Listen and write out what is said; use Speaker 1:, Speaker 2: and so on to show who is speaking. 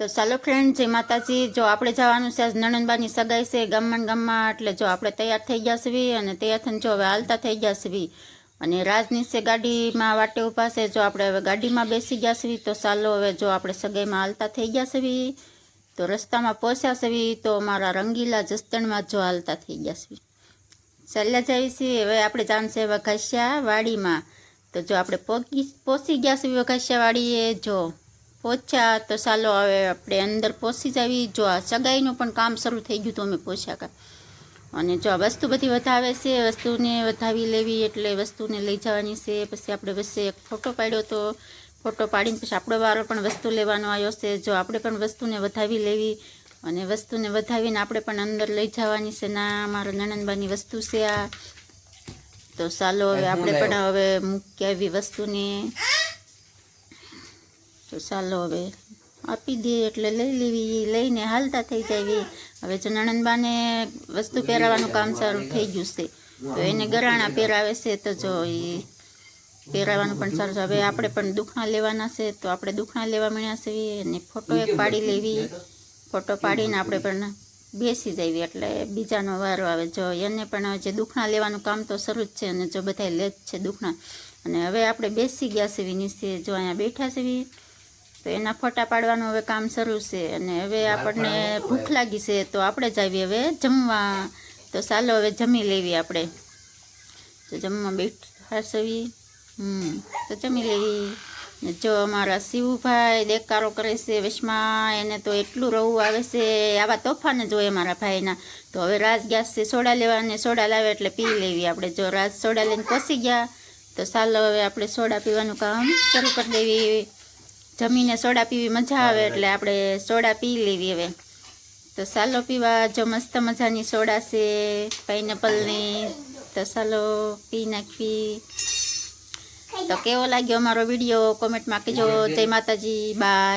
Speaker 1: તો ચાલો ફ્રેન્ડ, જય માતાજી। જો આપણે જવાનું છે આજ નણંદબાની સગાઈ છે ગામમાં, એટલે જો આપણે તૈયાર થઈ ગયા છીએ અને તૈયાર થઈને જો હવે હાલતા થઈ ગયા છીએ અને રાજની છે ગાડીમાં વાટે ઊભા છે। જો આપણે હવે ગાડીમાં બેસી ગયા છીએ તો ચાલો હવે જો આપણે સગાઈમાં હાલતા થઈ ગયા છીએ તો રસ્તામાં પહોંચ્યા છીએ તો અમારા રંગીલા જસદણમાં જો હાલતા થઈ ગયા છીએ, ચાલ્યા જઈએ છીએ। હવે આપણે જવાનું છે વઘાસિયા વાડીમાં। તો જો આપણે પહોંચી ગયા છીએ વઘાસિયા વાડીએ, જો પહોંચ્યા તો ચાલો હવે આપણે અંદર પહોંચી જાવી। જો આ સગાઈનું પણ કામ શરૂ થઈ ગયું તો અમે પહોંચ્યા કા અને જો આ વસ્તુ બધી વધાવે છે, વસ્તુને વધાવી લેવી એટલે વસ્તુને લઈ જવાની છે। પછી આપણે વચ્ચે એક ફોટો પાડ્યો તો ફોટો પાડીને પછી આપણો વારો પણ વસ્તુ લેવાનો આવ્યો છે। જો આપણે પણ વસ્તુને વધાવી લેવી અને વસ્તુને વધાવીને આપણે પણ અંદર લઈ જવાની છે। ના મારા નણંદબાની વસ્તુ છે આ, તો ચાલો હવે આપણે પણ હવે મૂકી આવી વસ્તુને, તો ચાલો હવે આપી દઈએ એટલે લઈ લેવી, લઈને હાલતા થઈ જાવી। હવે જો નણંદબાને વસ્તુ પહેરાવાનું કામ સારું થઈ ગયું છે તો એને ગરાણા પહેરાવે છે, તો જો એ પહેરાવાનું પણ સારું છે। હવે આપણે પણ દુખણા લેવાના છે તો આપણે દુખણા લેવા મળ્યા છીએ અને ફોટો એક પાડી લેવી, ફોટો પાડીને આપણે પણ બેસી જઈએ એટલે બીજાનો વારો આવે। જો એને પણ જે દુખણા લેવાનું કામ તો શરૂ જ છે અને જો બધા લે જ છે દુખણા, અને હવે આપણે બેસી ગયા છીએ નીચે, જો અહીંયા બેઠા છીએ તો એના ફોટા પાડવાનું હવે કામ શરૂ છે। અને હવે આપણને ભૂખ લાગી છે તો આપણે જ આવીએ હવે જમવા, તો ચાલો હવે જમી લેવી આપણે, તો જમવા બેઠા છીએ તો જમી લેવી। ને જો અમારા શિવભાઈ દેકારો કરે છે વશમાં, એને તો એટલું રવું આવે છે, આવા તોફાન જ હોય અમારા ભાઈના। તો હવે રાજ ગેસ છે સોડા લેવા, અને સોડા લાવે એટલે પી લેવી આપણે। જો રાજ સોડા લઈને પહોંચી ગયા તો ચાલો હવે આપણે સોડા પીવાનું કામ શરૂ કરી દેવી। જમીને સોડા પીવી મજા આવે એટલે આપણે સોડા પી લેવી હવે, તો ચાલો પીવા। જો મસ્ત મજાની સોડા છે પાઇનેપલની, તો ચાલો પી નાખવી। તો કેવો લાગ્યો અમારો વિડીયો કોમેન્ટમાં કહેજો। જય માતાજી, બાય।